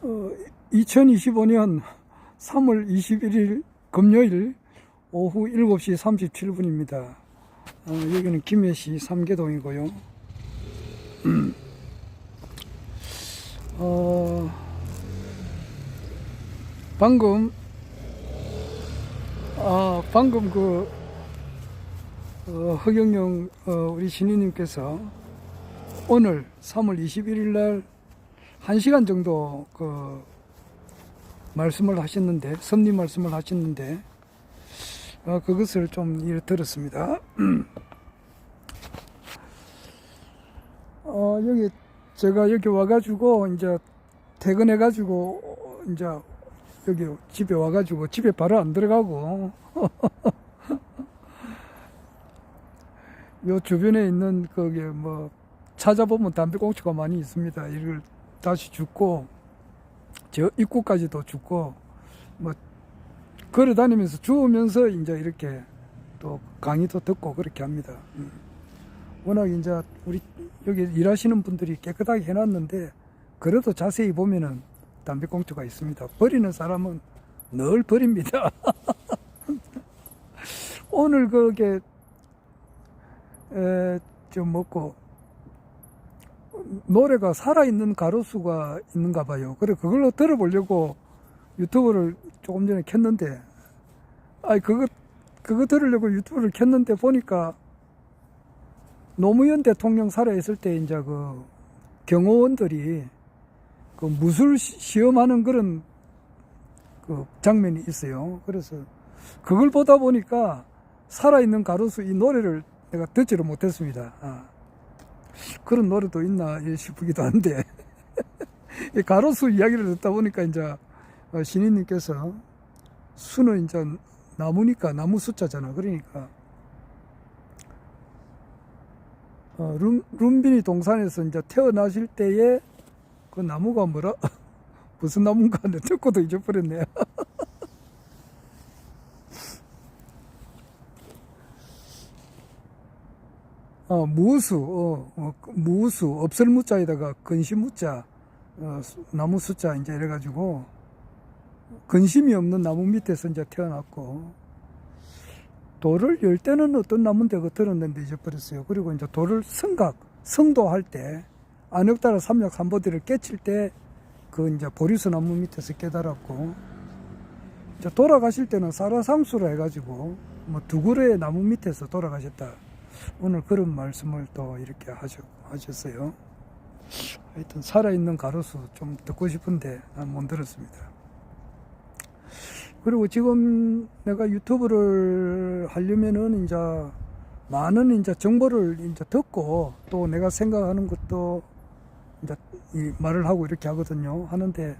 2025년 3월 21일 금요일 오후 7시 37분입니다. 여기는 김해시 삼계동이고요. 방금 허경영 우리 신우님께서 오늘 3월 21일 날 1시간 정도 말씀을 하셨는데, 섭리 말씀을 하셨는데, 그것을 좀 들었습니다. 여기, 제가 여기 와가지고, 이제, 퇴근해가지고, 이제, 여기 집에 와가지고, 집에 바로 안 들어가고, 요 주변에 있는, 찾아보면 담배꽁초가 많이 있습니다. 이걸 다시 줍고, 저 입구까지도 줍고, 걸어 다니면서 주우면서 이제 이렇게 또 강의도 듣고 그렇게 합니다. 워낙 이제 우리 여기 일하시는 분들이 깨끗하게 해놨는데, 그래도 자세히 보면은 담배꽁초가 있습니다. 버리는 사람은 늘 버립니다. 오늘 좀 먹고, 노래가 살아있는 가로수가 있는가 봐요. 그래, 그걸로 들어보려고 유튜브를 조금 전에 켰는데, 그거 들으려고 유튜브를 켰는데 보니까 노무현 대통령 살아있을 때 이제 경호원들이 무술 시험하는 그런 장면이 있어요. 그래서 그걸 보다 보니까 살아있는 가로수 이 노래를 내가 듣지를 못했습니다. 그런 노래도 있나 싶기도 한데 가로수 이야기를 듣다 보니까 이제 신인님께서 수는 이제 나무니까 나무 숫자잖아. 그러니까 룸빈이 동산에서 이제 태어나실 때에 그 나무가 뭐라 무슨 나무인가 하는데 듣고도 잊어버렸네요. 무수, 없을 무자에다가 근심 무자, 나무 숫자, 이제 이래가지고, 근심이 없는 나무 밑에서 이제 태어났고, 돌을 열 때는 어떤 나무인데 그거 들었는데 잊어버렸어요. 그리고 이제 돌을 성도할 때, 안역따라 삼약 삼보디를 깨칠 때, 이제 보리수 나무 밑에서 깨달았고, 이제 돌아가실 때는 사라상수로 해가지고, 두 그루의 나무 밑에서 돌아가셨다. 오늘 그런 말씀을 또 이렇게 하셨어요. 하여튼 살아있는 가로수 좀 듣고 싶은데 난 못 들었습니다. 그리고 지금 내가 유튜브를 하려면은 이제 많은 이제 정보를 이제 듣고 또 내가 생각하는 것도 이제 이 말을 하고 이렇게 하거든요. 하는데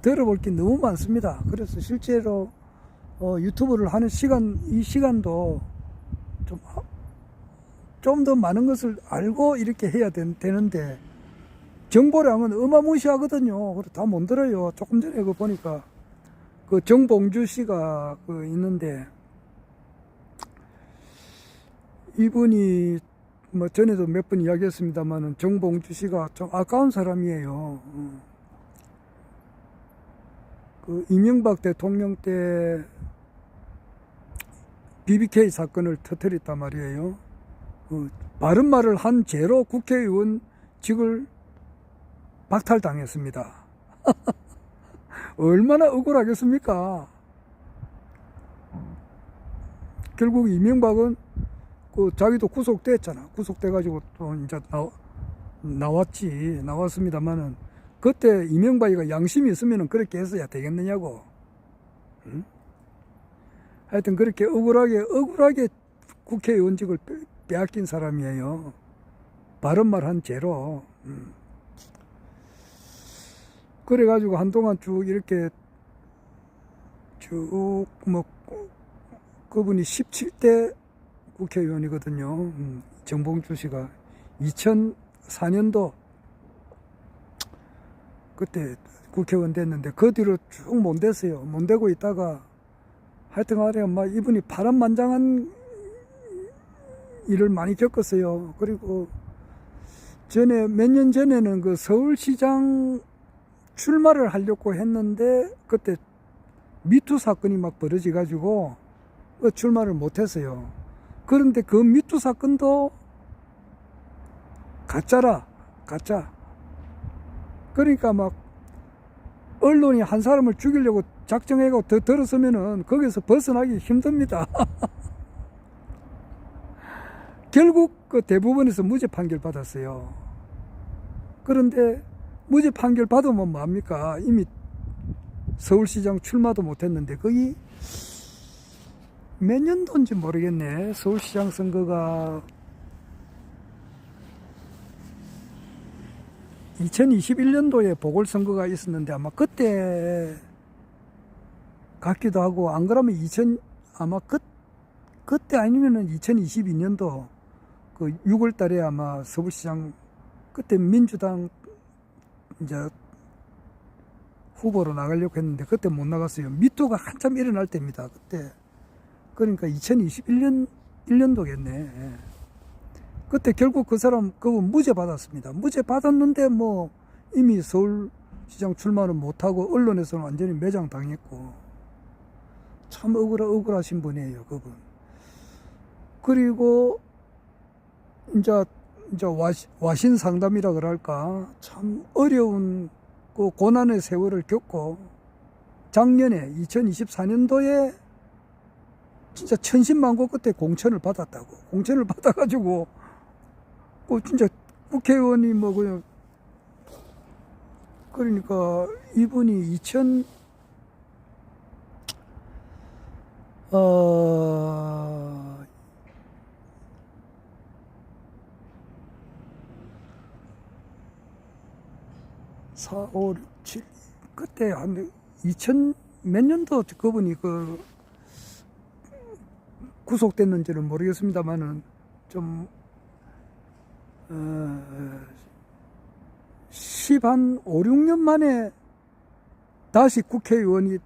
들어볼 게 너무 많습니다. 그래서 실제로 유튜브를 하는 이 시간도 좀 더 많은 것을 알고 이렇게 해야 되는데, 정보량은 어마무시하거든요. 그래서 다 못 들어요. 조금 전에 보니까, 정봉주 씨가 있는데, 이분이, 전에도 몇 번 이야기했습니다만은, 정봉주 씨가 좀 아까운 사람이에요. 이명박 대통령 때, BBK 사건을 터뜨렸단 말이에요. 바른 말을 한 죄로 국회의원직을 박탈당했습니다. 얼마나 억울하겠습니까? 결국 이명박은 자기도 구속됐잖아. 구속돼가지고 또 이제 나왔습니다만은, 그때 이명박이가 양심이 있으면 그렇게 했어야 되겠느냐고. 응? 하여튼 그렇게 억울하게 국회의원직을 빼앗긴 사람이에요. 바른 말 한 죄로. 그래가지고 한동안 쭉 이렇게 그분이 17대 국회의원이거든요. 정봉주 씨가 2004년도 그때 국회의원 됐는데 그 뒤로 쭉 못 됐어요. 못 되고 있다가 하여튼 간에 이분이 파란만장한 일을 많이 겪었어요. 그리고 몇 년 전에는 서울시장 출마를 하려고 했는데 그때 미투 사건이 막 벌어져 가지고 출마를 못 했어요. 그런데 그 미투 사건도 가짜. 그러니까 막 언론이 한 사람을 죽이려고 작정해고 더 들어서면은 거기서 벗어나기 힘듭니다. 결국 그 대법원에서 무죄 판결 받았어요. 그런데 무죄 판결 받으면 뭐합니까? 이미 서울시장 출마도 못했는데 거의 몇 년도인지 모르겠네. 서울시장 선거가 2021년도에 보궐선거가 있었는데 아마 그때 같기도 하고, 안 그러면 아마 그때 아니면은 2022년도 그 6월 달에 아마 서울시장, 그때 민주당 이제 후보로 나가려고 했는데 그때 못 나갔어요. 미투가 한참 일어날 때입니다. 그때. 그러니까 2021년도겠네. 그때 결국 그분 무죄 받았습니다. 무죄 받았는데 뭐 이미 서울시장 출마는 못하고 언론에서는 완전히 매장당했고, 참 억울하신 분이에요, 그분. 그리고 이제 와신 상담이라 그럴까, 참 어려운 그 고난의 세월을 겪고 작년에 2024년도에 진짜 천신만고 그때 공천을 받았다고. 공천을 받아가지고 진짜 국회의원이 뭐 그냥, 그러니까 이분이 4, 5, 6, 7 그때 한 2000 몇 년도 그분이 구속됐는지는 모르겠습니다만은 좀 10한 5, 6년 만에 다시 국회의원이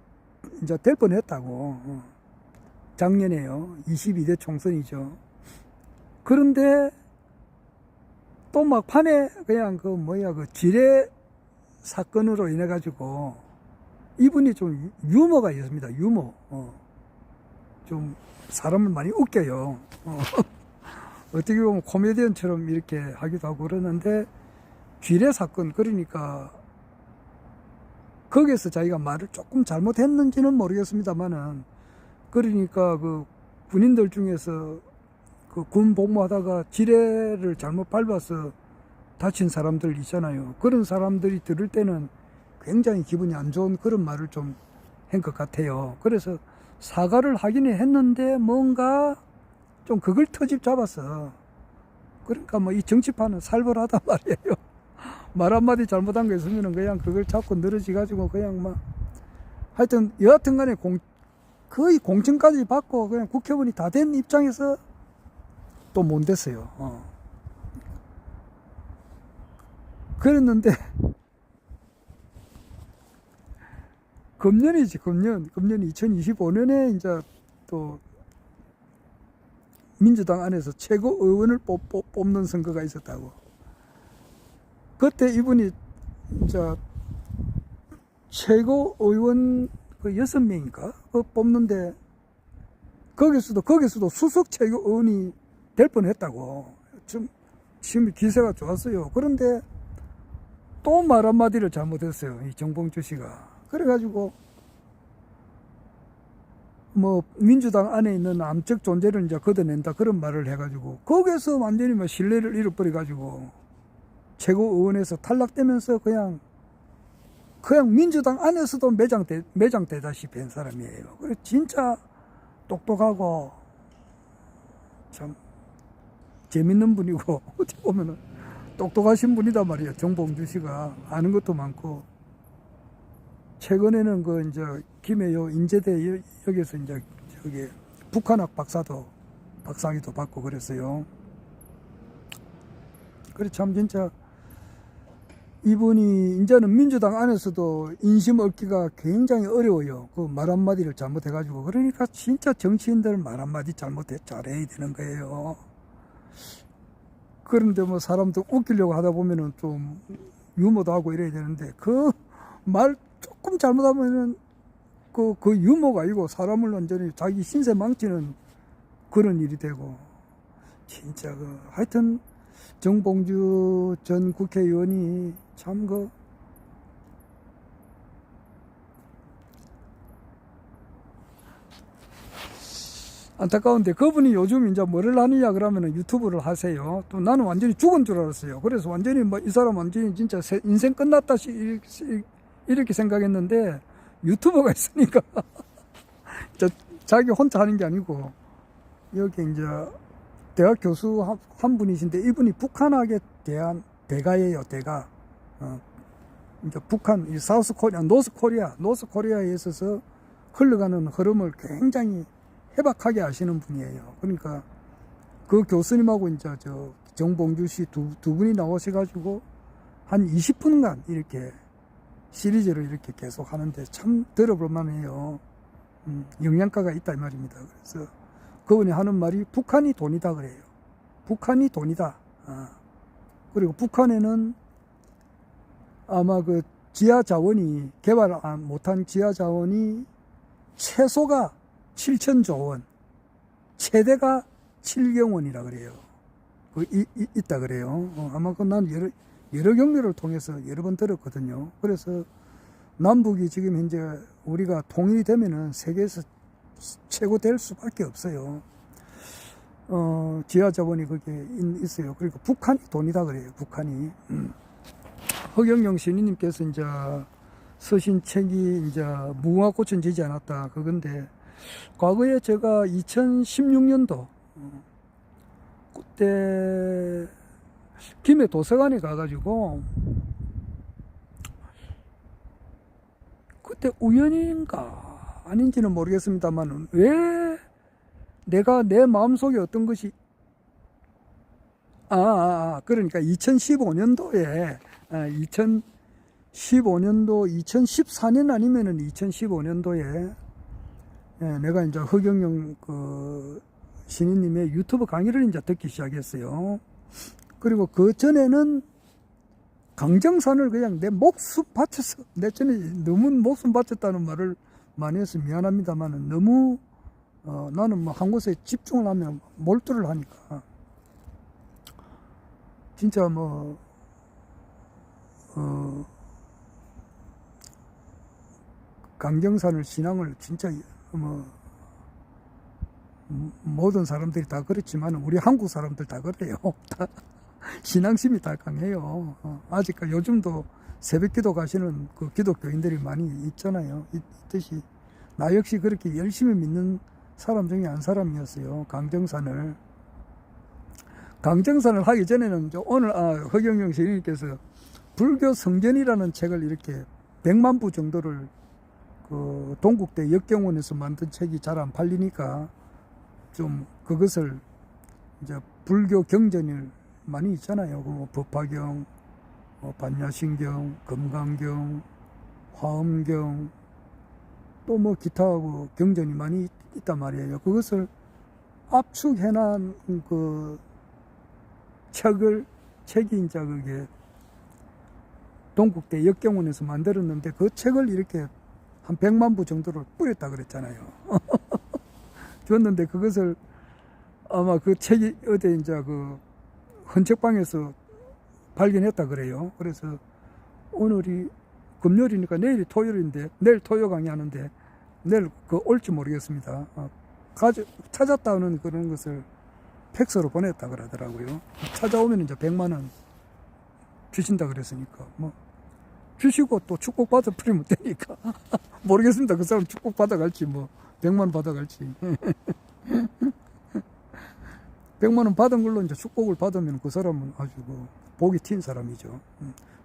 이제 될 뻔했다고. 작년에요. 22대 총선이죠. 그런데 또 막판에 그냥 그 지뢰 사건으로 인해 가지고 이분이 좀 유머가 있습니다. 유머. 좀 사람을 많이 웃겨요. 어떻게 보면 코미디언처럼 이렇게 하기도 하고 그러는데, 지뢰 사건, 그러니까 거기에서 자기가 말을 조금 잘못했는지는 모르겠습니다만은, 그러니까 그 군인들 중에서 그 군 복무하다가 지뢰를 잘못 밟아서 다친 사람들 있잖아요. 그런 사람들이 들을 때는 굉장히 기분이 안 좋은 그런 말을 좀 한 것 같아요. 그래서 사과를 하기는 했는데 뭔가 좀 그걸 터집 잡았어. 그러니까 뭐 이 정치판은 살벌하단 말이에요. 말 한마디 잘못한 거 있으면 그냥 그걸 잡고 늘어지가지고 그냥 막, 하여튼 여하튼 간에 거의 공천까지 받고 그냥 국회의원이 다 된 입장에서 또 못 됐어요. 그랬는데 금년이지, 금년 2025년에 이제 또 민주당 안에서 최고의원을 뽑는 선거가 있었다고. 그때 이분이 이제 최고의원 6명인가 뽑는데 거기서도 수석 최고의원이 될 뻔했다고. 지금 기세가 좋았어요. 그런데 또 말 한마디를 잘못했어요, 이 정봉주 씨가. 그래가지고 뭐 민주당 안에 있는 암적 존재를 이제 걷어낸다, 그런 말을 해가지고 거기에서 완전히 뭐 신뢰를 잃어버려가지고 최고의원에서 탈락되면서 그냥 민주당 안에서도 매장되다시피 한 사람이에요. 그래 진짜 똑똑하고 참 재밌는 분이고 어떻게 보면은 똑똑하신 분이다 말이에요. 정봉주 씨가 아는 것도 많고, 최근에는 이제 김해요 인제대 여기서 이제 저기 북한학 박사학위도 받고 그랬어요. 그래 참 진짜 이분이 이제는 민주당 안에서도 인심 얻기가 굉장히 어려워요. 그 말 한마디를 잘못해가지고. 그러니까 진짜 정치인들 말 한마디 잘해야 되는 거예요. 그런데 뭐 사람도 웃기려고 하다 보면은 좀 유머도 하고 이래야 되는데, 그 말 조금 잘못하면은 그 유머가 아니고 사람을 완전히 자기 신세 망치는 그런 일이 되고, 진짜 하여튼 정봉주 전 국회의원이 참 안타까운데, 그분이 요즘 이제 뭐를 하느냐 그러면은 유튜브를 하세요. 또 나는 완전히 죽은 줄 알았어요. 그래서 완전히 뭐 이 사람 완전히 진짜 인생 끝났다 이렇게 생각했는데, 유튜버가 있으니까 자기 혼자 하는 게 아니고, 여기 이제 대학 교수 한 분이신데, 이분이 북한학에 대한 대가예요. 대가. 이제 북한, 이 사우스 코리아, 노스 코리아에 있어서 흘러가는 흐름을 굉장히 해박하게 아시는 분이에요. 그러니까 그 교수님하고 이제 정봉주 씨 두 분이 나오셔가지고 한 20분간 이렇게 시리즈로 이렇게 계속 하는데 참 들어볼만 해요. 영양가가 있다 이 말입니다. 그래서 그분이 하는 말이 북한이 돈이다 그래요. 북한이 돈이다. 그리고 북한에는 아마 그 지하 자원이, 개발 못한 지하 자원이 최소가 7천조 원, 최대가 7경 원이라 그래요. 있다 그래요. 아마 난 여러 경로를 통해서 여러 번 들었거든요. 그래서 남북이 지금 현재 우리가 통일이 되면은 세계에서 최고 될 수밖에 없어요. 지하 자원이 거기에 있어요. 그리고 북한이 돈이다 그래요. 북한이. 허경영 신인님께서 이제 쓰신 책이 이제 무궁화꽃은 지지 않았다 그건데, 과거에 제가 2016년도 그때 김해 도서관에 가가지고, 그때 우연인가 아닌지는 모르겠습니다만, 왜 내가 내 마음속에 어떤 것이 그러니까 2015년도에 2014년 아니면은 2015년도에 내가 이제 허경영 신인님의 유튜브 강의를 이제 듣기 시작했어요. 그리고 그 전에는 강정산을 그냥 내 목숨 바쳐서, 내 전에 너무 목숨 바쳤다는 말을 많이 해서 미안합니다만, 너무 나는 뭐 한 곳에 집중을 하면 몰두를 하니까 진짜 강정산을 신앙을 진짜 모든 사람들이 다 그렇지만 우리 한국 사람들 다 그래요. 다 신앙심이 다 강해요. 아직까지 요즘도 새벽기도 가시는 그 기독교인들이 많이 있잖아요. 있듯이 나 역시 그렇게 열심히 믿는 사람 중에 한 사람이었어요. 강정산을 하기 전에는 오늘 허경영 시인님께서 불교 성전이라는 책을 이렇게 100만 부 정도를 그 동국대 역경원에서 만든 책이 잘 안 팔리니까 좀 그것을 이제 불교 경전을 많이 있잖아요. 그 법화경, 반야신경, 금강경, 화엄경, 또 기타하고 경전이 많이 있단 말이에요. 그것을 압축해놓은 그 책이 이제 그게 동국대 역경원에서 만들었는데, 그 책을 이렇게 한 100만 부 정도를 뿌렸다 그랬잖아요. 줬는데 그것을 아마 그 책이 어디 이제 그 헌책방에서 발견했다 그래요. 그래서 오늘이 금요일이니까 내일이 토요일인데, 내일 토요 강의하는데 내일 올지 모르겠습니다. 찾았다는 그런 것을 팩스로 보냈다 그러더라고요. 찾아오면 이제 100만 원 주신다 그랬으니까 주시고 또 축복 받아 뿌리면 되니까 모르겠습니다. 그 사람 축복 받아갈지 100만 원 받아갈지 100만 원 받은 걸로 이제 축복을 받으면 그 사람은 아주 복이 튄 사람이죠.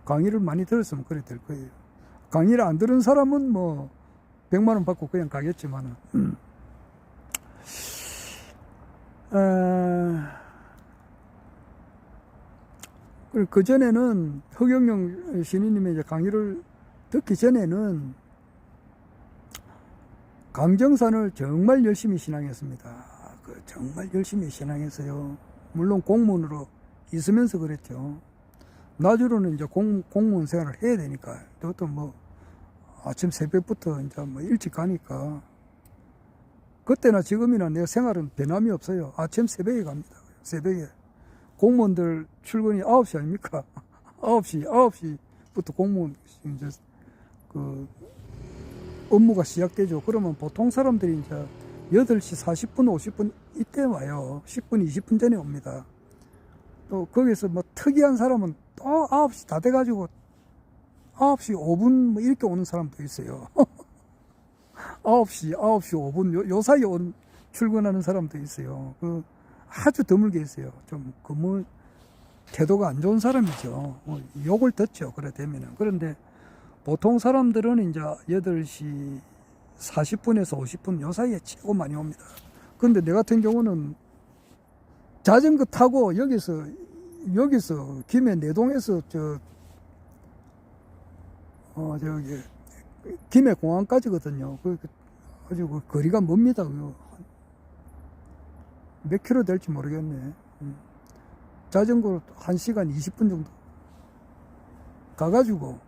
강의를 많이 들었으면 그래 될 거예요. 강의를 안 들은 사람은 100만 원 받고 그냥 가겠지만은 그 전에는 허경영 신인님의 이제 강의를 듣기 전에는 강정산을 정말 열심히 신앙했습니다. 정말 열심히 신앙했어요. 물론 공무원으로 있으면서 그랬죠. 나중으로는 이제 공무원 생활을 해야 되니까, 그것도 아침 새벽부터 이제 뭐 일찍 가니까 그때나 지금이나 내 생활은 변함이 없어요. 아침 새벽에 갑니다. 새벽에. 공무원들 출근이 9시 아닙니까? 9시부터 공무원 이제 그 업무가 시작되죠. 그러면 보통 사람들이 이제 8시 40분, 50분 이때 와요. 10분, 20분 전에 옵니다. 또 거기서 뭐 특이한 사람은 또 9시 다 돼가지고 9시 5분 뭐 이렇게 오는 사람도 있어요. 9시 5분 요 사이에 출근하는 사람도 있어요. 아주 드물게 있어요. 좀 근무 태도가 안 좋은 사람이죠. 뭐 욕을 듣죠. 그래 되면은. 그런데 보통 사람들은 이제 8시 40분에서 50분 요 사이에 최고 많이 옵니다. 근데 내 같은 경우는 자전거 타고 여기서 김해 내동에서 저기 김해 공항까지거든요. 아주 그 거리가 멉니다. 몇 킬로 될지 모르겠네. 자전거로 1시간 20분 정도 가가지고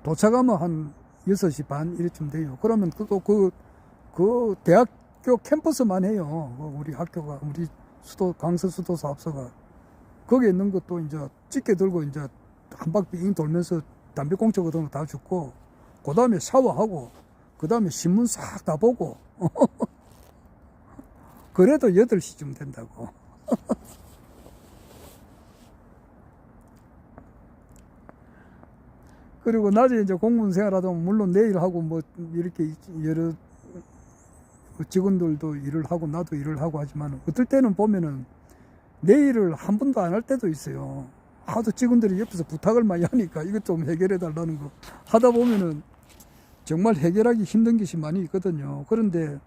도착하면 한 6시 반 이래쯤 돼요. 그러면 그 대학교 캠퍼스만 해요. 우리 학교가, 우리 강서 수도 사업소가. 거기에 있는 것도 이제 찌개 들고 이제 한 바퀴 빙 돌면서 담배꽁초 같은 거 다 줍고, 그 다음에 샤워하고, 그 다음에 신문 싹 다 보고, 그래도 8시쯤 된다고. 그리고 낮에 이제 공무원 생활하다 보면 물론 내일 하고 뭐 이렇게 여러 직원들도 일을 하고 나도 일을 하고 하지만 어떨 때는 보면은 내일을 한 번도 안 할 때도 있어요. 하도 직원들이 옆에서 부탁을 많이 하니까 이것 좀 해결해 달라는 거 하다 보면은 정말 해결하기 힘든 것이 많이 있거든요. 그런데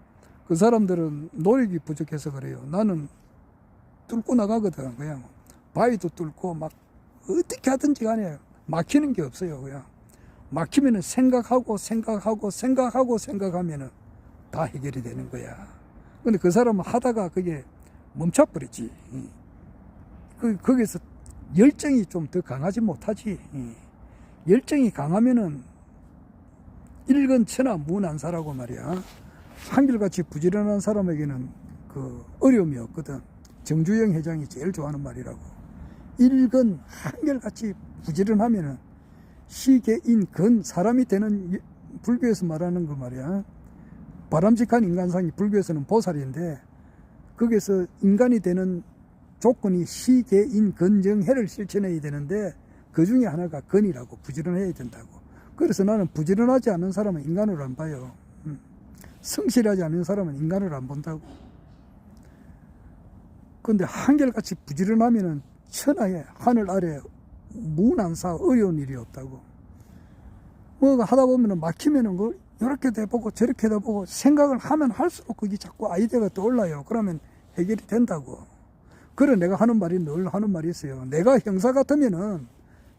그 사람들은 노력이 부족해서 그래요. 나는 뚫고 나가거든. 그냥 바위도 뚫고 막 어떻게 하든지 간에 막히는 게 없어요. 그냥 막히면은 생각하면은 다 해결이 되는 거야. 근데 그 사람은 하다가 그게 멈춰버리지. 거기서 열정이 좀 더 강하지 못하지. 열정이 강하면은 일건천하 무난사라고 말이야. 한결같이 부지런한 사람에게는 그 어려움이 없거든. 정주영 회장이 제일 좋아하는 말이라고. 일건 한결같이 부지런하면은 시계인건 사람이 되는, 불교에서 말하는 거 말이야. 바람직한 인간상이 불교에서는 보살인데 거기서 인간이 되는 조건이 시계인건정해를 실천해야 되는데 그 중에 하나가 건이라고, 부지런해야 된다고. 그래서 나는 부지런하지 않은 사람은 인간으로 안 봐요. 성실하지 않은 사람은 인간으로 안 본다고. 근데 한결같이 부지런하면은 천하에 하늘 아래 무난사 어려운 일이 없다고. 뭐 하다 보면은 막히면은 그 이렇게도 해보고 저렇게도 해보고 생각을 하면 할수록 그게 자꾸 아이디어가 떠올라요. 그러면 해결이 된다고. 그래 내가 하는 말이 늘 하는 말이 있어요. 내가 형사 같으면은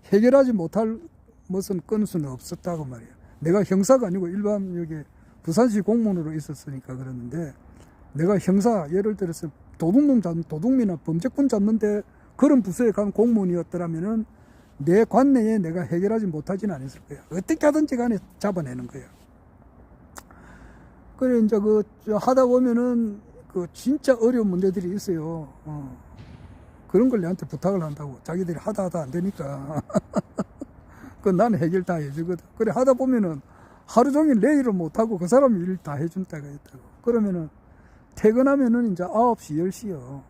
해결하지 못할 무슨 건수는 없었다고 말이에요. 내가 형사가 아니고 일반 여기 부산시 공무원으로 있었으니까 그러는데, 내가 형사 예를 들어서 도둑놈이나 범죄꾼 잡는데 그런 부서에 간 공무원이었더라면은 내 관내에 내가 해결하지 못하지는 않았을 거야. 어떻게 하든지 간에 잡아내는 거야. 그래 이제 하다 보면은 진짜 어려운 문제들이 있어요. 그런 걸 내한테 부탁을 한다고. 자기들이 하다 안 되니까. 나는 해결 다 해주거든. 그래 하다 보면은 하루 종일 내 일을 못하고 그 사람 일 다 해준 때가 있다고. 그러면은 퇴근하면은 이제 9시, 10시요.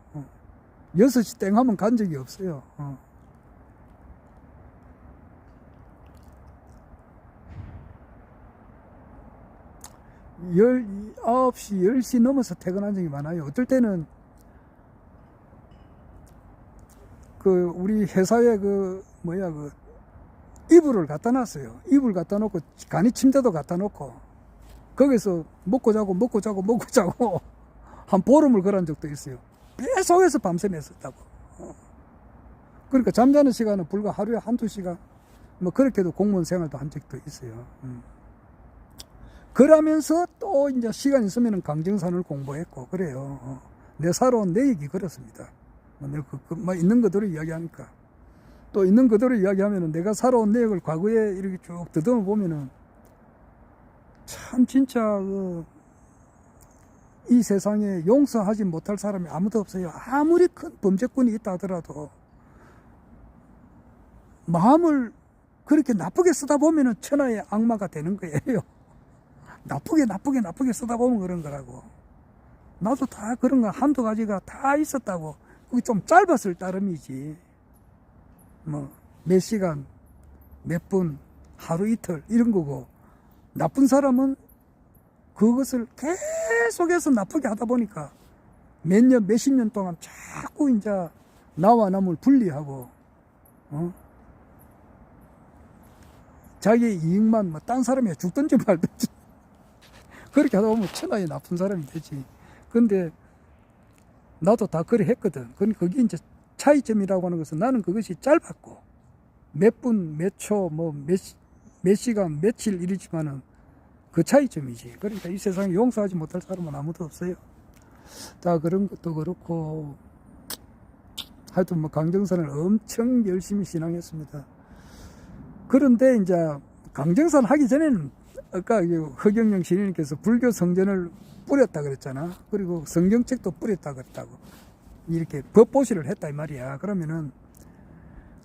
6시 땡 하면 간 적이 없어요. 9시, 10시 넘어서 퇴근한 적이 많아요. 어떨 때는 우리 회사에 이불을 갖다 놨어요. 이불 갖다 놓고 간이 침대도 갖다 놓고 거기서 먹고 자고 한 보름을 걸은 적도 있어요. 계속해서 밤새 냈었다고. 그러니까 잠자는 시간은 불과 하루에 1-2시간 뭐 그렇게도 공무원 생활도 한 적도 있어요. 그러면서 또 이제 시간 있으면 강정산을 공부했고 그래요. 내 살아온 내 얘기 그렇습니다. 내가 있는 것들을 이야기하니까. 또 있는 그대로 이야기하면은 내가 살아온 내역을 과거에 이렇게 쭉 더듬어 보면은 참 진짜 이 세상에 용서하지 못할 사람이 아무도 없어요. 아무리 큰 범죄꾼이 있다 하더라도 마음을 그렇게 나쁘게 쓰다 보면은 천하의 악마가 되는 거예요. 나쁘게 쓰다 보면 그런 거라고. 나도 다 그런 거 한두 가지가 다 있었다고. 그게 좀 짧았을 따름이지. 뭐 몇 시간, 몇 분, 하루 이틀 이런 거고, 나쁜 사람은 그것을 계속해서 나쁘게 하다 보니까 몇 년, 몇십 년 동안 자꾸 이제 나와 남을 분리하고, 자기의 이익만 뭐 딴 사람이 죽든지 말든지 그렇게 하다 보면 천하의 나쁜 사람이 되지. 근데 나도 다 그래 했거든. 그게 이제 차이점이라고 하는 것은 나는 그것이 짧았고 몇 분, 몇 초, 몇 시간, 며칠 이러지만은 그 차이점이지. 그러니까 이 세상에 용서하지 못할 사람은 아무도 없어요. 다 그런 것도 그렇고, 하여튼 뭐 강정산을 엄청 열심히 신앙했습니다. 그런데 이제 강정산 하기 전에는 아까 허경영 신인님께서 불교 성전을 뿌렸다 그랬잖아. 그리고 성경책도 뿌렸다 그랬다고. 이렇게 법보시를 했다 이 말이야. 그러면은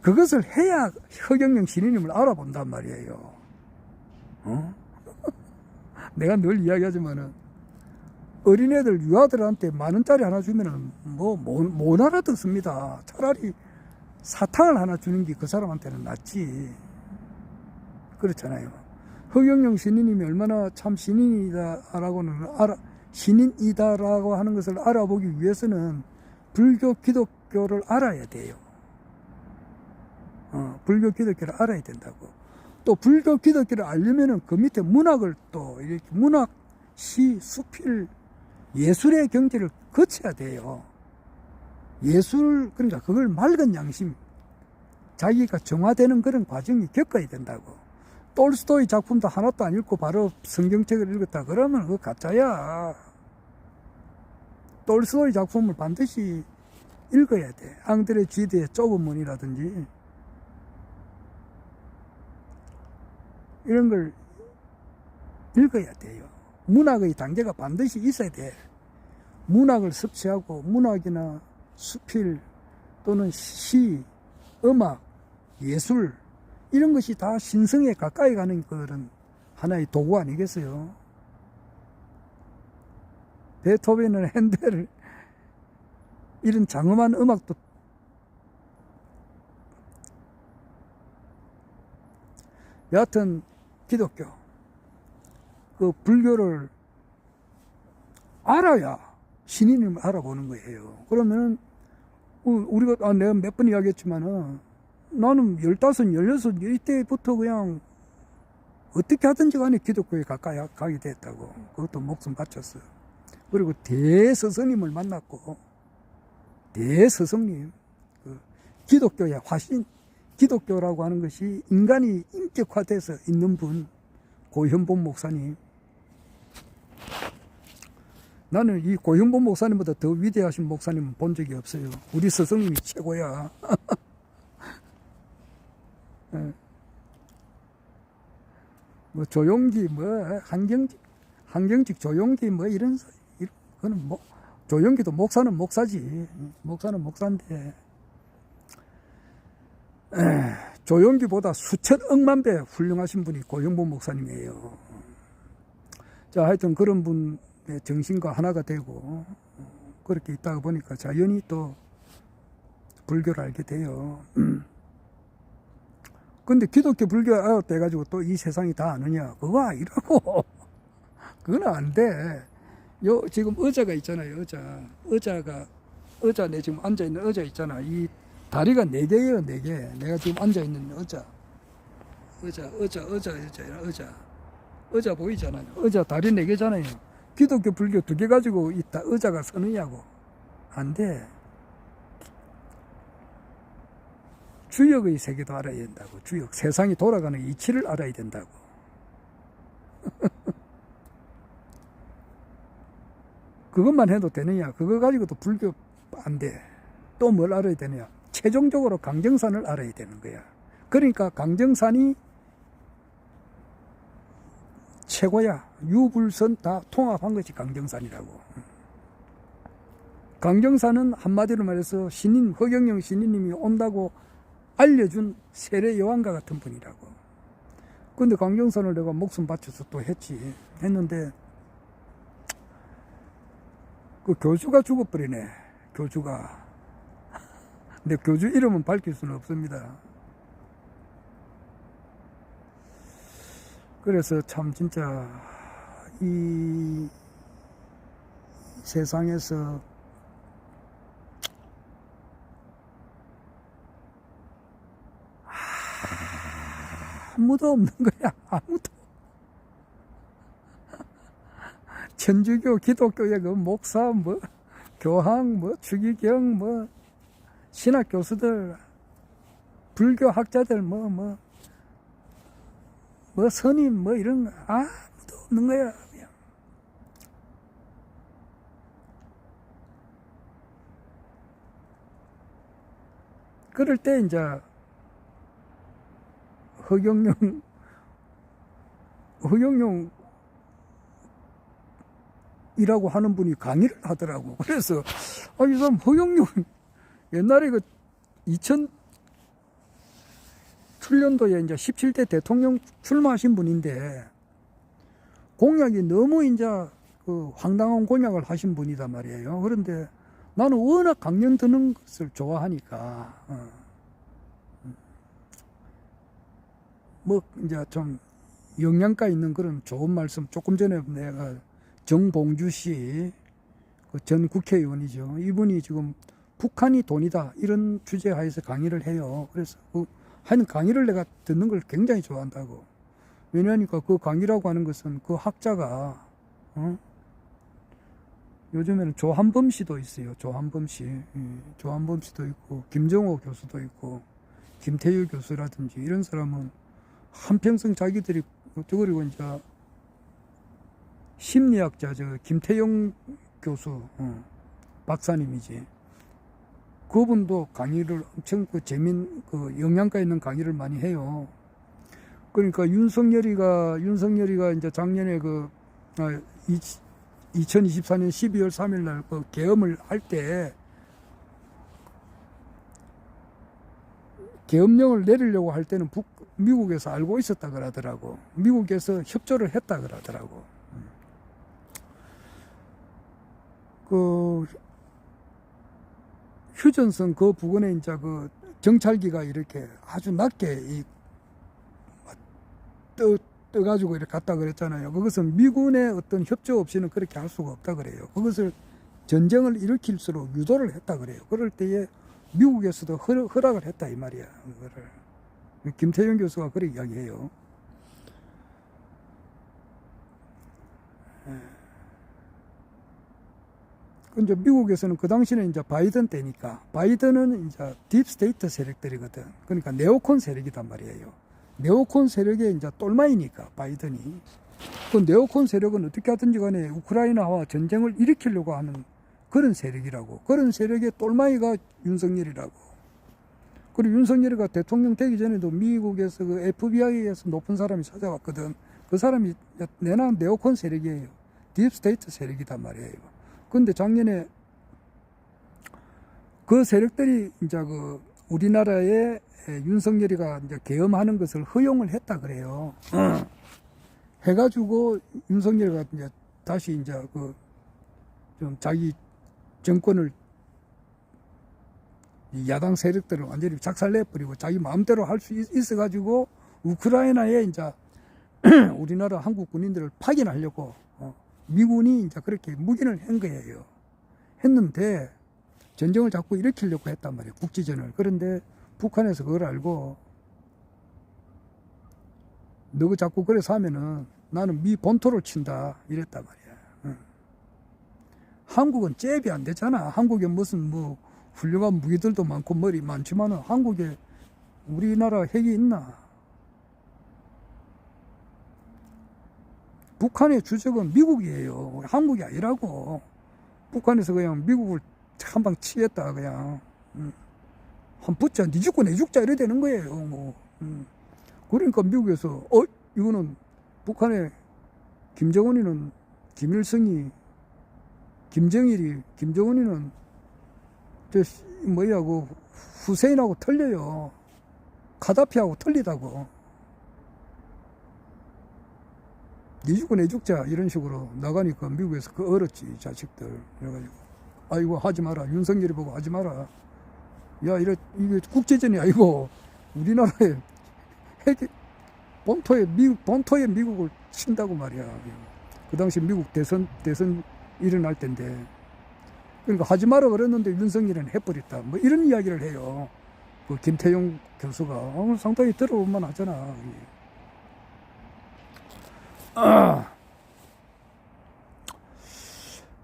그것을 해야 허경영 신인님을 알아본단 말이에요. 내가 늘 이야기하지만은 어린애들 유아들한테 10,000원짜리 하나 주면은 못 알아듣습니다. 차라리 사탕을 하나 주는 게 그 사람한테는 낫지. 그렇잖아요. 허경영 신인님이 얼마나 참 신인이다라고 하는 것을 알아보기 위해서는 불교 기독교를 알아야 돼요. 불교 기독교를 알아야 된다고. 또 불교 기독교를 알려면은 그 밑에 문학을 또 이렇게 문학, 시, 수필, 예술의 경지를 거쳐야 돼요. 예술, 그러니까 그걸 맑은 양심, 자기가 정화되는 그런 과정이 겪어야 된다고. 톨스토이 작품도 하나도 안 읽고 바로 성경책을 읽었다 그러면 그거 가짜야. 톨스토이 작품을 반드시 읽어야 돼. 앙드레 지드의 좁은 문이라든지 이런 걸 읽어야 돼요. 문학의 단계가 반드시 있어야 돼. 문학을 섭취하고 문학이나 수필 또는 시, 음악, 예술 이런 것이 다 신성에 가까이 가는 그런 하나의 도구 아니겠어요? 베토벤은 핸델을 이런 장엄한 음악도 여하튼 기독교 그 불교를 알아야 신인을 알아보는 거예요. 그러면 우리가 내가 몇 번 이야기했지만은 나는 15, 16 이때부터 그냥 어떻게 하든지 간에 기독교에 가까이 가게 됐다고. 그것도 목숨 바쳤어요. 그리고 대스승님을 만났고, 대스승님, 기독교의 화신, 기독교라고 하는 것이 인간이 인격화돼서 있는 분, 고현본 목사님. 나는 이 고현본 목사님보다 더 위대하신 목사님은 본 적이 없어요. 우리 스승님이 최고야. 뭐 조용기, 한경직 조용기, 그거는 조용기도 목사는 목사지. 목사는 목사인데, 조용기보다 수천 억만 배 훌륭하신 분이 고영본 목사님이에요. 자, 하여튼 그런 분의 정신과 하나가 되고, 그렇게 있다가 보니까 자연히 또 불교를 알게 돼요. 근데 기독교 불교 돼가지고 또 이 세상이 다 아느냐? 그거 아니라고. 그건 안 돼. 지금 의자가 있잖아요, 의자, 내 지금 앉아있는 의자 있잖아. 이 다리가 4개예요, 4개. 내가 지금 앉아있는 의자 보이잖아요. 의자 다리 4개잖아요. 기독교, 불교 2개 가지고 의자가 서느냐고. 안 돼. 주역의 세계도 알아야 된다고. 주역, 세상이 돌아가는 이치를 알아야 된다고. 그것만 해도 되느냐? 그거 가지고도 불교 안 돼. 또 뭘 알아야 되느냐? 최종적으로 강정산을 알아야 되는 거야. 그러니까 강정산이 최고야. 유불선 다 통합한 것이 강정산이라고. 강정산은 한마디로 말해서 신인, 허경영 신인님이 온다고 알려준 세례 요한과 같은 분이라고. 근데 강정산을 내가 목숨 바쳐서 또 했는데, 그 교주가 죽어버리네, 교주가. 근데 교주 이름은 밝힐 수는 없습니다. 그래서 참 진짜 이 세상에서 아무도 없는 거야. 아무도. 천주교, 기독교의 그 목사, 뭐 교황, 뭐 추기경, 뭐 신학 교수들, 불교 학자들, 뭐 선임, 뭐 이런 거 아무도 없는 거야. 그냥. 그럴 때 이제 허경영이라고 하는 분이 강의를 하더라고. 그래서 이 사람 허경영 옛날에 그 2007년도에 이제 17대 대통령 출마하신 분인데 공약이 너무 이제 그 황당한 공약을 하신 분이단 말이에요. 그런데 나는 워낙 강연 듣는 것을 좋아하니까 뭐 이제 좀 영양가 있는 그런 좋은 말씀, 조금 전에 내가 정봉주 씨, 그 전 국회의원이죠. 이분이 지금 북한이 돈이다 이런 주제하에서 강의를 해요. 그래서 하여튼 강의를 내가 듣는 걸 굉장히 좋아한다고. 왜냐하니까 그 강의라고 하는 것은 그 학자가 요즘에는 조한범 씨도 있어요. 조한범 씨, 조한범 씨도 있고 김정호 교수도 있고 김태유 교수라든지 이런 사람은 한평생 자기들이, 그리고 이제 심리학자 김태영 교수, 박사님이지. 그분도 강의를 엄청 그 영양가 있는 강의를 많이 해요. 그러니까 윤석열이가 이제 작년에 2024년 12월 3일 날 그 계엄을 할 때 계엄령을 내리려고 할 때는 미국에서 알고 있었다 그러더라고. 미국에서 협조를 했다 그러더라고. 그 휴전선 그 부근에 이제 그 정찰기가 이렇게 아주 낮게 떠가지고 이렇게 갔다 그랬잖아요. 그것은 미군의 어떤 협조 없이는 그렇게 할 수가 없다 그래요. 그것을 전쟁을 일으킬수록 유도를 했다 그래요. 그럴 때에 미국에서도 허락을 했다 이 말이야. 그거를 김태영 교수가 그렇게 이야기해요. 이제 미국에서는 그 당시는 이제 바이든 때니까, 바이든은 이제 딥스테이트 세력들이거든. 그러니까 네오콘 세력이단 말이에요. 네오콘 세력의 이제 똘마이니까 바이든이. 그 네오콘 세력은 어떻게 하든지 간에 우크라이나와 전쟁을 일으키려고 하는 그런 세력이라고. 그런 세력의 똘마이가 윤석열이라고. 그리고 윤석열이가 대통령 되기 전에도 미국에서 그 FBI에서 높은 사람이 찾아왔거든. 그 사람이 내나 네오콘 세력이에요. 딥스테이트 세력이단 말이에요. 근데 작년에 그 세력들이 이제 그 우리나라에 윤석열이가 이제 계엄하는 것을 허용을 했다 그래요. 해가지고 윤석열이가 이제 다시 이제 그 좀 자기 정권을 야당 세력들을 완전히 작살내버리고 자기 마음대로 할 수 있어가지고 우크라이나에 이제 우리나라 한국 군인들을 파견하려고 미군이 이제 그렇게 묵인을 한 거예요. 했는데 전쟁을 자꾸 일으키려고 했단 말이에요. 국지전을. 그런데 북한에서 그걸 알고 너가 자꾸 그래서 하면은 나는 미 본토를 친다 이랬단 말이야. 한국은 잽이 안 되잖아. 한국에 무슨 뭐 훌륭한 무기들도 많고 머리 많지만은 한국에 우리나라 핵이 있나? 북한의 주적은 미국이에요. 한국이 아니라고. 북한에서 그냥 미국을 한 방 치겠다 그냥. 한 붙자, 니 죽고 내 죽자 이래 되는 거예요. 뭐. 그러니까 미국에서 이거는 북한의 김정은이는 김일성이 김정일이 김정은이는 그 후세인하고 틀려요. 카다피하고 틀리다고. 니 죽고 내 죽자 이런 식으로 나가니까 미국에서 그 얼었지 자식들. 그래가지고 아이고 하지 마라. 윤석열이 보고 하지 마라. 야 이게 국제전이 아니고 우리나라에 본토에 미국을 친다고 말이야. 그 당시 미국 대선 일어날 때인데. 그러니까 하지 마라 그랬는데 윤석열은 해버렸다. 뭐 이런 이야기를 해요. 그 김태용 교수가 상당히 들어볼만 하잖아.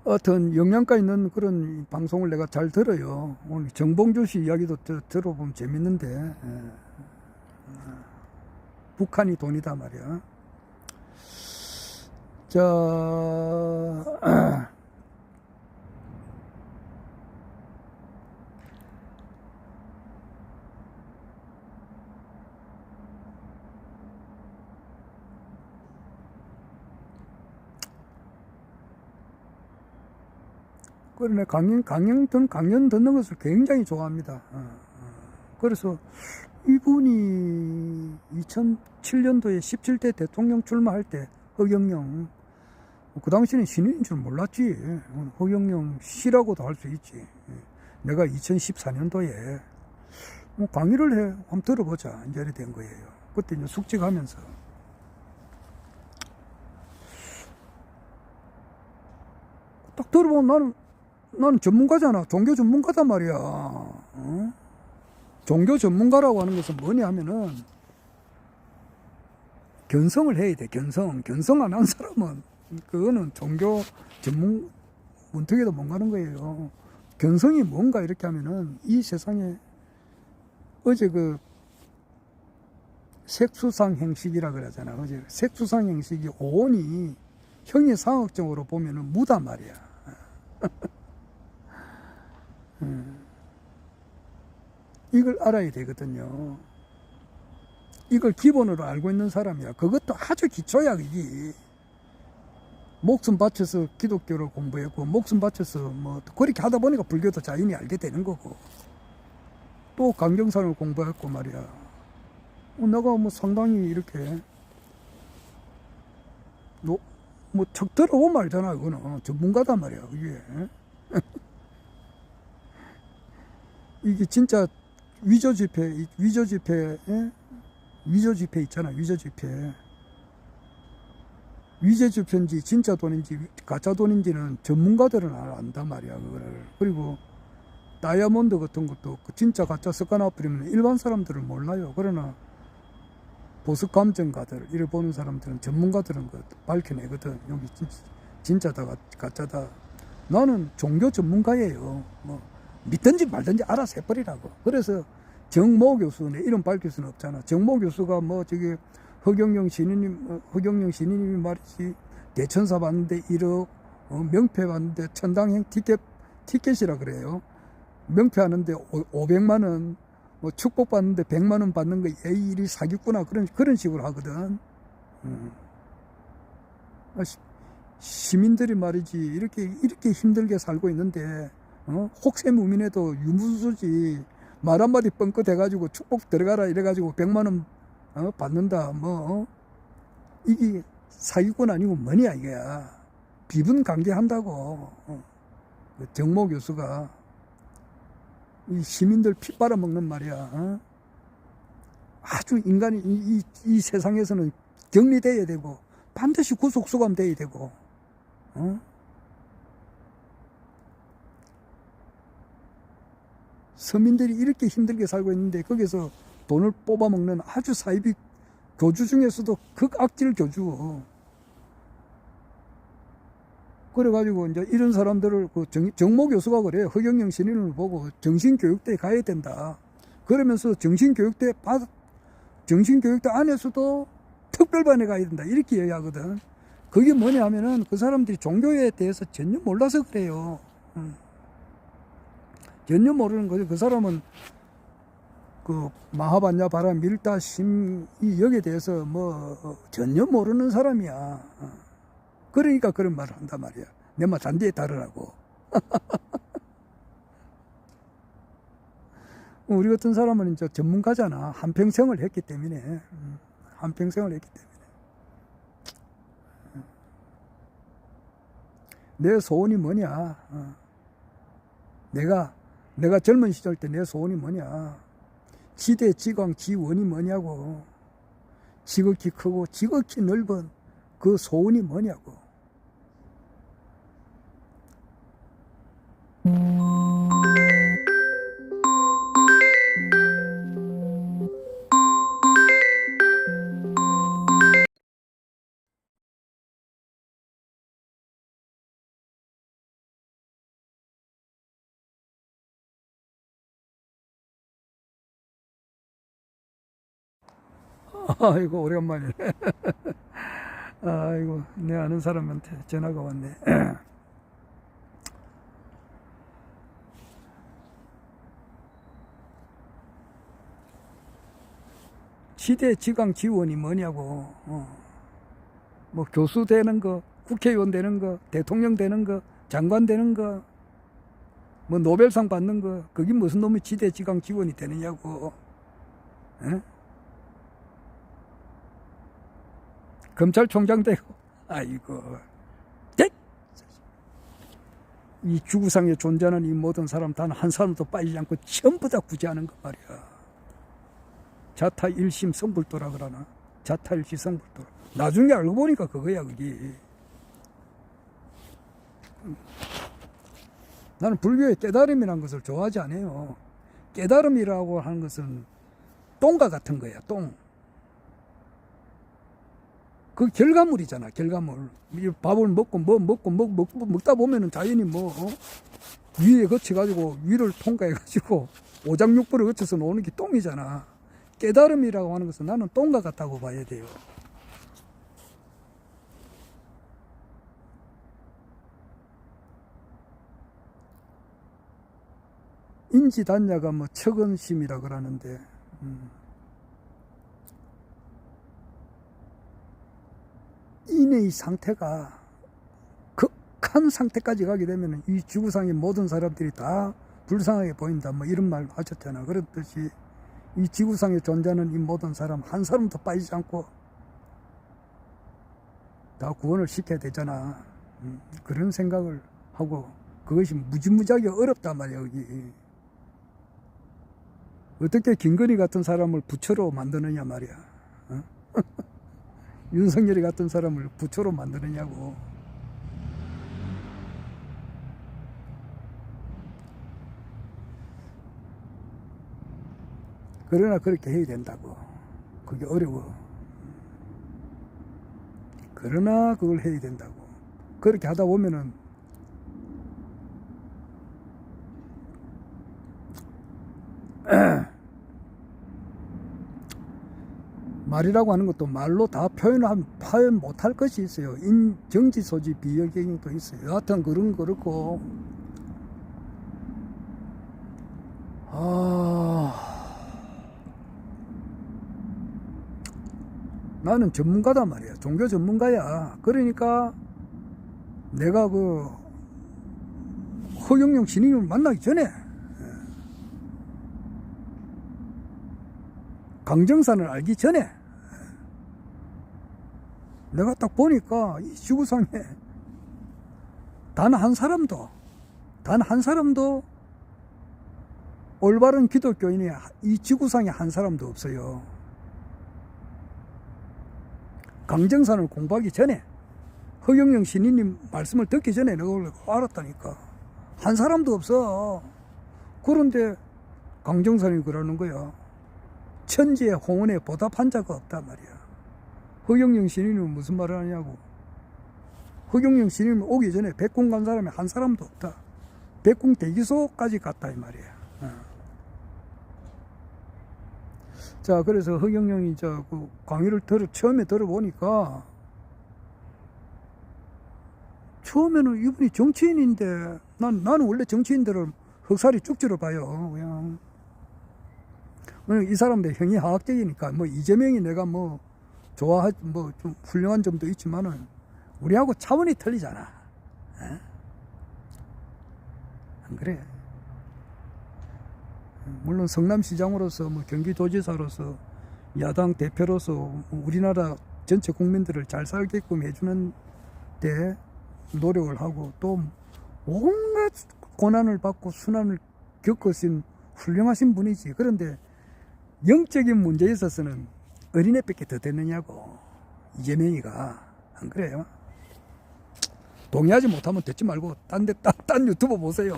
하여튼 영양가 있는 그런 방송을 내가 잘 들어요. 오늘 정봉주 씨 이야기도 들어보면 재밌는데 북한이 돈이다 말이야. 자, 그러네. 강연 듣는 것을 굉장히 좋아합니다. 그래서 이분이 2007년도에 17대 대통령 출마할 때 허경영, 그 당시는 신인인 줄 몰랐지. 허경영 씨라고도 할 수 있지. 내가 2014년도에 강의를 해. 한번 들어보자. 이제 이래 된 거예요. 그때 이제 숙직하면서. 딱 들어보면 나는 전문가잖아. 종교 전문가단 말이야. 종교 전문가라고 하는 것은 뭐냐 하면은 견성을 해야 돼. 견성 안 한 사람은 그거는 종교 전문 문턱에도 못 가는 거예요. 견성이 뭔가 이렇게 하면은 이 세상에 어제 그 색수상 행식이라 그러잖아. 어제 색수상 행식이 오온이 형이상학적으로 보면은 무단 말이야. 이걸 알아야 되거든요. 이걸 기본으로 알고 있는 사람이야. 그것도 아주 기초야, 그게. 목숨 바쳐서 기독교를 공부했고, 목숨 바쳐서 뭐, 그렇게 하다 보니까 불교도 자연히 알게 되는 거고. 또 강경산을 공부했고 말이야. 내가 뭐 상당히 이렇게, 척 들어오면 알잖아, 그거는. 전문가단 말이야, 그게. 이게 진짜 위조 지폐 있잖아. 위조 지폐인지 진짜 돈인지 가짜 돈인지는 전문가들은 안단 말이야, 그거를. 그리고 다이아몬드 같은 것도 진짜 가짜 섞어놔 버리면 일반 사람들은 몰라요. 그러나 보석 감정가들 이를 보는 사람들은, 전문가들은 그 밝혀내거든. 여기 진짜다 가짜다. 나는 종교 전문가예요. 뭐 믿든지 말든지 알아서 해버리라고. 그래서 정모 교수, 내 이름 밝힐 수는 없잖아. 정모 교수가 뭐 저기 허경영 신인님이 말이지, 대천사 받는데 1억, 명패 받는데 천당행 티켓이라 그래요. 명패 하는데 500만 원, 뭐 축복 받는데 100만 원 받는 거, 에이, 이리 사기꾼아. 그런 식으로 하거든. 시민들이 말이지, 이렇게 힘들게 살고 있는데, 혹세무민에도 유무수지, 말 한마디 뻥끗 해가지고 축복 들어가라 이래가지고 100만 원 받는다. 이게 사기꾼 아니고 뭐냐 이거야. 비분 관계한다고. 정모 교수가 이 시민들 피 빨아먹는 말이야. 아주 인간이 이 세상에서는 격리돼야 되고 반드시 구속 수감돼야 되고. 서민들이 이렇게 힘들게 살고 있는데 거기서 돈을 뽑아먹는 아주 사이비 교주 중에서도 극악질 교주. 그래가지고 이제 이런 사람들을 정모 교수가 그래. 허경영 신인을 보고 정신교육대에 가야 된다. 그러면서 정신교육대 안에서도 특별반에 가야 된다. 이렇게 이야기하거든. 그게 뭐냐 하면은 그 사람들이 종교에 대해서 전혀 몰라서 그래요. 전혀 모르는 거죠. 그 사람은 그 마하반야 바라 밀다 심 이 여기에 대해서 뭐 전혀 모르는 사람이야. 그러니까 그런 말을 한단 말이야. 내 말 잔디에 따르라고. 우리 같은 사람은 이제 전문가잖아. 한평생을 했기 때문에. 한평생을 했기 때문에. 내 소원이 뭐냐. 내가 젊은 시절 때 내 소원이 뭐냐. 지대, 지광, 지원이 뭐냐고. 지극히 크고 지극히 넓은 그 소원이 뭐냐고. 아이고, 오랜만이네. 아이고, 내 아는 사람한테 전화가 왔네. 지대, 지강, 지원이 뭐냐고. 뭐 교수 되는 거, 국회의원 되는 거, 대통령 되는 거, 장관 되는 거, 뭐 노벨상 받는 거, 그게 무슨 놈의 지대, 지강, 지원이 되느냐고. 에? 검찰총장 되고, 아이고. 이 지구상에 존재하는 이 모든 사람 단 한 사람도 빠지지 않고 전부 다 구제하는 거 말이야. 자타 일심 성불도라 그러나? 자타 일심 성불도. 나중에 알고 보니까 그거야, 그게. 나는 불교의 깨달음이라는 것을 좋아하지 않아요. 깨달음이라고 하는 것은 똥과 같은 거야, 똥. 그 결과물이잖아, 결과물. 밥을 먹고 먹다 보면은 자연히 뭐 위에 거쳐가지고 위를 통과해가지고 오장육부를 거쳐서 노는 게 똥이잖아. 깨달음이라고 하는 것은 나는 똥과 같다고 봐야 돼요. 인지단야가 뭐 척은심이라 그러는데 인의 상태가 극한 상태까지 가게 되면 이 지구상의 모든 사람들이 다 불쌍하게 보인다, 뭐 이런 말 하셨잖아. 그렇듯이 이 지구상에 존재하는 이 모든 사람 한 사람도 빠지지 않고 다 구원을 시켜야 되잖아. 그런 생각을 하고, 그것이 무지무지하게 어렵단 말이야, 여기. 어떻게 김건희 같은 사람을 부처로 만드느냐 말이야. 윤석열이 같은 사람을 부처로 만드느냐고. 그러나 그렇게 해야 된다고. 그게 어려워. 그러나 그걸 해야 된다고. 그렇게 하다 보면은 말이라고 하는 것도 말로 다 표현 못할 것이 있어요. 정지 소지 비여경도 있어요. 여하튼 그런 거 그렇고, 나는 전문가단 말이야. 종교 전문가야. 그러니까 내가 그 허경영 신임을 만나기 전에 강정산을 알기 전에 내가 딱 보니까 이 지구상에 단 한 사람도 올바른 기독교인이 이 지구상에 한 사람도 없어요. 강정산을 공부하기 전에, 허경영 신인님 말씀을 듣기 전에 내가 알았다니까. 한 사람도 없어. 그런데 강정산이 그러는 거야. 천지의 홍원에 보답한 자가 없단 말이야. 허경영 신인은 무슨 말을 하냐고. 허경영 신인은 오기 전에 백궁 간 사람이 한 사람도 없다. 백궁 대기소까지 갔다 이 말이야. 자, 그래서 허경영이 그 강의를 처음에 들어보니까, 처음에는 이분이 정치인인데, 나는 원래 정치인들을 흑살이 쭉지로 봐요. 그냥 이 사람들 형이 하학적이니까 뭐 이재명이 내가 뭐 좋아하 뭐 좀 훌륭한 점도 있지만은 우리하고 차원이 틀리잖아. 에? 안 그래? 물론 성남시장으로서 뭐 경기도지사로서 야당 대표로서 우리나라 전체 국민들을 잘 살게끔 해주는 데 노력을 하고 또 온갖 고난을 받고 순환을 겪으신 훌륭하신 분이지. 그런데 영적인 문제에 있어서는 어린애밖에 더 됐느냐고. 이재명이가. 안 그래요? 동의하지 못하면 듣지 말고 딴 유튜브 보세요.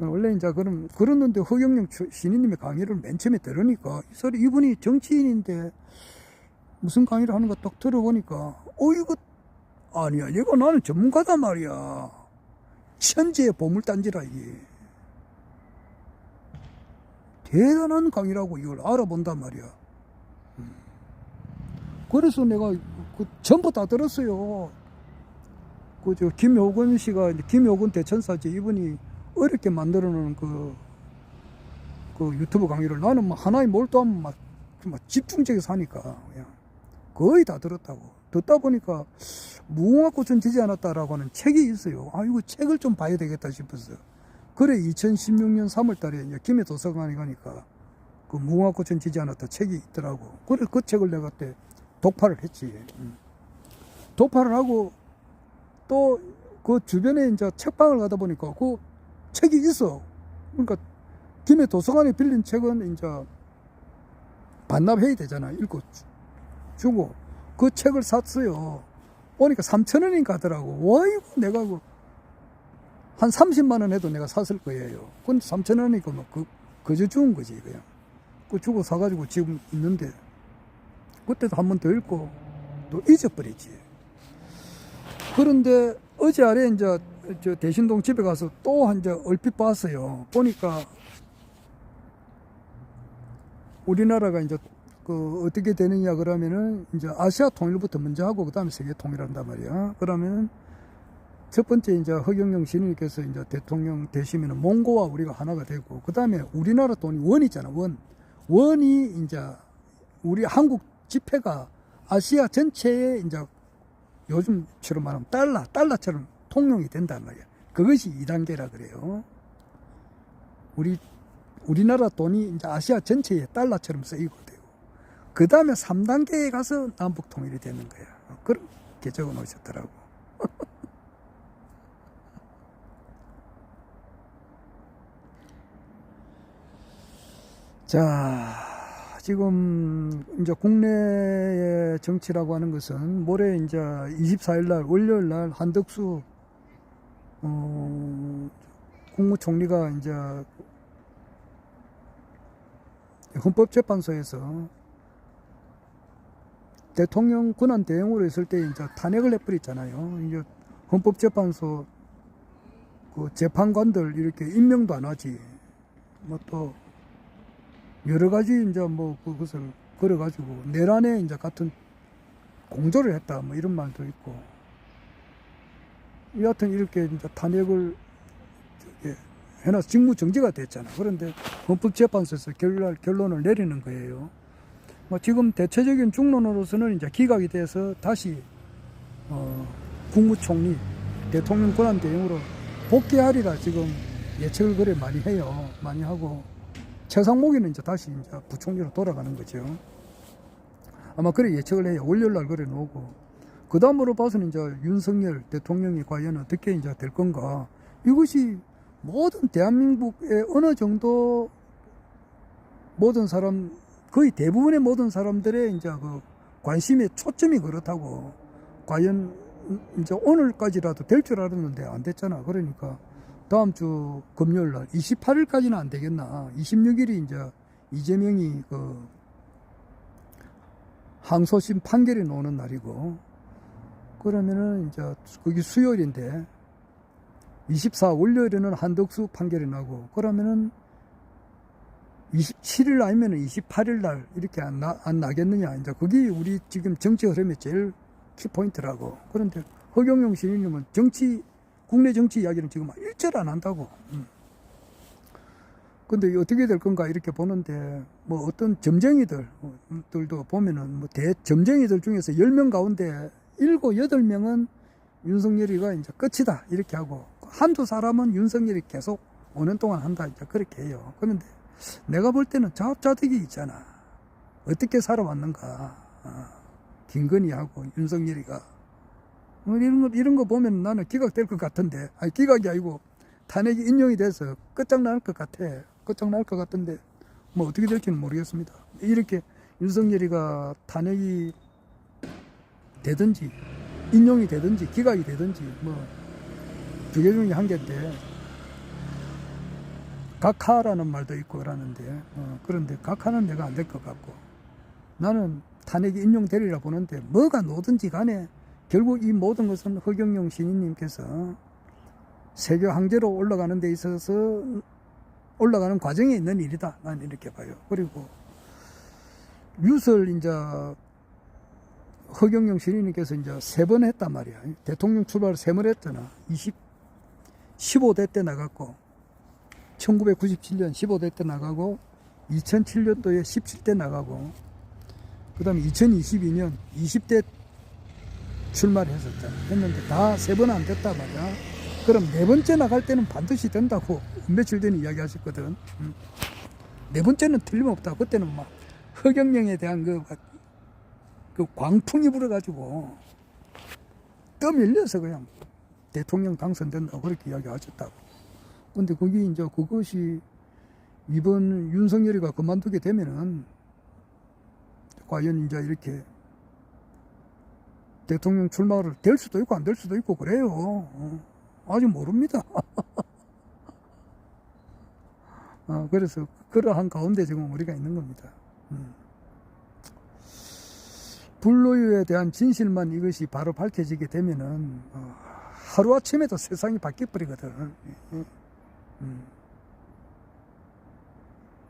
원래 이제 그랬는데 허경영 신인님의 강의를 맨 처음에 들으니까 이분이 정치인인데 무슨 강의를 하는가 딱 들어보니까 이거 아니야, 이거 나는 전문가단 말이야. 천재의 보물단지라 이게. 대단한 강의라고 이걸 알아본단 말이야. 그래서 내가 전부 다 들었어요. 김효근 씨가, 김효근 대천사지, 이분이 어렵게 만들어 놓은 그 유튜브 강의를 나는 뭐 하나에 몰두하면 막 집중적에서 하니까 그냥 거의 다 들었다고. 듣다 보니까 무궁화꽃은 지지 않았다라고 하는 책이 있어요. 이거 책을 좀 봐야 되겠다 싶었어요. 그래 2016년 3월 달에 김해 도서관에 가니까 그 무궁화꽃은 지지 않았다 책이 있더라고. 그래 그 책을 내가 그때 독파를 했지. 독파를 하고 또 그 주변에 이제 책방을 가다 보니까 그 책이 있어. 그러니까 김해 도서관에 빌린 책은 이제 반납해야 되잖아. 읽고 주고 그 책을 샀어요. 보니까 3,000원인가 하더라고. 와이고 내가 한 30만 원 해도 내가 샀을 거예요. 근데 3,000원이니까 뭐 그저 주운 거지 그냥. 그 주고 사가지고 지금 있는데 그때도 한 번 더 읽고 또 잊어버리지. 그런데 어제 아래 이제 저 대신동 집에 가서 또 이제 얼핏 봤어요. 보니까 우리나라가 이제 어떻게 되느냐 그러면은 이제 아시아 통일부터 먼저 하고 그다음에 세계 통일한단 말이야. 그러면 첫 번째 이제 허경영 신인께서 이제 대통령 되시면은 몽고와 우리가 하나가 되고 그다음에 우리나라 돈이 원이잖아. 원이 이제 우리 한국 지폐가 아시아 전체에 이제 요즘처럼 말하면 달러처럼 통용이 된단 말이야. 그것이 2단계라 그래요. 우리나라 돈이 이제 아시아 전체에 달러처럼 쓰이고 되고 그 다음에 3단계에 가서 남북 통일이 되는 거야. 그렇게 적어 놓으셨더라고. 자, 지금 이제 국내의 정치라고 하는 것은 모레 이제 24일 날 월요일 날 한덕수 국무총리가 이제 헌법재판소에서 대통령 권한 대행으로 있을 때 이제 탄핵을 해버렸잖아요. 이제 헌법재판소 그 재판관들 이렇게 임명도 안 하지. 뭐 또 여러 가지 이제 뭐 그것을 걸어가지고 내란에 이제 같은 공조를 했다 뭐 이런 말도 있고. 여하튼 이렇게 이제 탄핵을 해놔서 직무정지가 됐잖아. 그런데 헌법재판소에서 결론을 내리는 거예요. 뭐 지금 대체적인 중론으로서는 이제 기각이 돼서 다시 국무총리 대통령 권한 대행으로 복귀하리라 지금 예측을 그래 많이 해요. 많이 하고 최상목이는 이제 다시 이제 부총리로 돌아가는 거죠. 아마 그래 예측을 해요. 월요일 날 그래 놓고 그 다음으로 봐서는 이제 윤석열 대통령이 과연 어떻게 이제 될 건가. 이것이 모든 대한민국의 어느 정도 모든 사람 거의 대부분의 모든 사람들의 이제 그 관심의 초점이 그렇다고. 과연 이제 오늘까지라도 될 줄 알았는데 안 됐잖아. 그러니까 다음 주 금요일 날 28일까지는 안 되겠나. 26일이 이제 이재명이 그 항소심 판결이 나오는 날이고, 그러면은 이제 그게 수요일인데 24 월요일에는 한덕수 판결이 나고, 그러면은 27일 아니면 28일 날 이렇게 안 나겠느냐. 이제 그게 우리 지금 정치 흐름의 제일 키포인트라고. 그런데 허경영 신인님은 국내 정치 이야기는 지금 일절 안 한다고. 근데 어떻게 될 건가 이렇게 보는데, 뭐 어떤 점쟁이들도 보면은 뭐 점쟁이들 중에서 10명 가운데 7, 8명은 윤석열이가 이제 끝이다 이렇게 하고, 한두 사람은 윤석열이 계속 5년 동안 한다 이제 그렇게 해요. 그런데 내가 볼 때는 자업자득이 있잖아. 어떻게 살아왔는가. 김건희하고 윤석열이가. 이런 거 보면 나는 기각될 것 같은데, 아니 기각이 아니고 탄핵이 인용이 돼서 끝장날 것 같아. 끝장날 것 같은데 뭐 어떻게 될지는 모르겠습니다. 이렇게 윤석열이가 탄핵이 되든지 인용이 되든지 기각이 되든지 뭐 두 개 중에 한 개인데, 각하라는 말도 있고 그러는데, 그런데 각하는 내가 안 될 것 같고, 나는 탄핵이 인용되리라 보는데, 뭐가 노든지 간에 결국 이 모든 것은 허경영 신인님께서 세계 황제로 올라가는 데 있어서 올라가는 과정에 있는 일이다. 난 이렇게 봐요. 그리고 유설 이제 허경영 신인님께서 이제 3번 했단 말이야. 대통령 출마를 3번 했잖아. 15대 때 나갔고, 1997년 15대 때 나가고, 2007년도에 17대 나가고, 그 다음에 2022년 20대 출마를 했는데 다 3번 안 됐단 말이야. 그럼 4번째 나갈 때는 반드시 된다고 며칠 전에 이야기 하셨거든. 4번째는 틀림없다. 그때는 막 허경영에 대한 그 광풍이 불어가지고 떠밀려서 그냥 대통령 당선된다고 그렇게 이야기 하셨다고. 근데 거기 이제 그것이 이번 윤석열이가 그만두게 되면은 과연 이제 이렇게 대통령 출마를 될 수도 있고 안 될 수도 있고 그래요. 아직 모릅니다. 그래서 그러한 가운데 지금 우리가 있는 겁니다. 불로유에 대한 진실만 이것이 바로 밝혀지게 되면은 하루아침에도 세상이 바뀌어버리거든.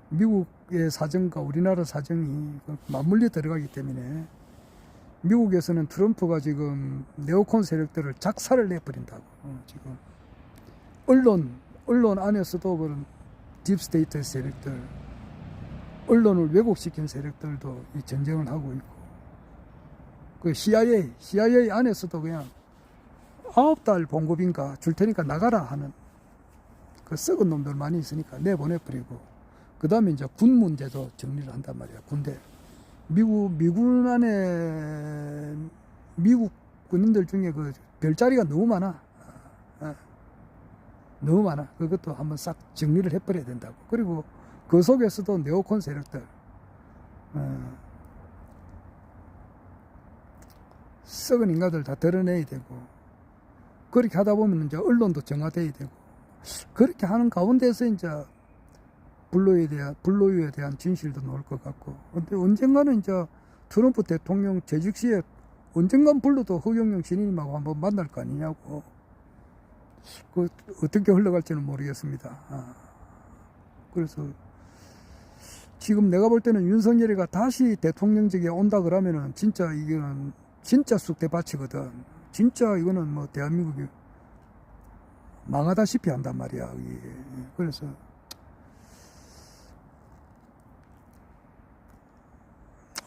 미국의 사정과 우리나라 사정이 맞물려 들어가기 때문에 미국에서는 트럼프가 지금 네오콘 세력들을 작살을 내버린다고. 지금 언론 안에서도 그런 딥스테이트 세력들, 언론을 왜곡시킨 세력들도 이 전쟁을 하고 있고, 그 CIA 안에서도 그냥 9달 봉급인가 줄 테니까 나가라 하는 그 썩은 놈들 많이 있으니까 내보내버리고, 그 다음에 이제 군 문제도 정리를 한단 말이야. 군대. 미군 안에 미국 군인들 중에 그 별자리가 너무 많아. 너무 많아. 그것도 한번 싹 정리를 해버려야 된다고. 그리고 그 속에서도 네오콘 세력들, 썩은 인간들 다 드러내야 되고, 그렇게 하다 보면 이제 언론도 정화돼야 되고, 그렇게 하는 가운데서 이제 불로유에 대한 진실도 나올 것 같고. 근데 언젠가는 이제 트럼프 대통령 재직 시에 언젠간 불러도 허경영 신인님하고 한번 만날 거 아니냐고. 그 어떻게 흘러갈지는 모르겠습니다. 그래서 지금 내가 볼 때는 윤석열이가 다시 대통령직에 온다 그러면은 진짜 이거는 진짜 쑥대밭이거든. 진짜 이거는 뭐 대한민국이 망하다시피 한단 말이야. 그래서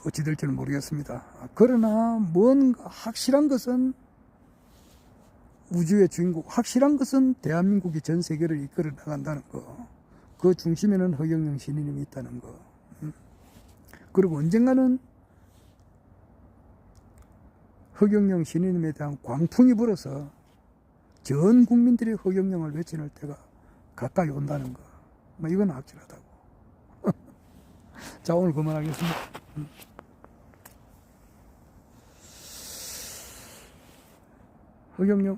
어찌 될지는 모르겠습니다. 그러나 뭔가 확실한 것은 우주의 주인공, 확실한 것은 대한민국이 전 세계를 이끌어 나간다는 거, 그 중심에는 허경영 신인님이 있다는 거. 그리고 언젠가는 허경영 신인님에 대한 광풍이 불어서 전 국민들이 허경영을 외치는 때가 가까이 온다는 거. 뭐 이건 확실하다고. 자, 오늘 그만하겠습니다. 허경영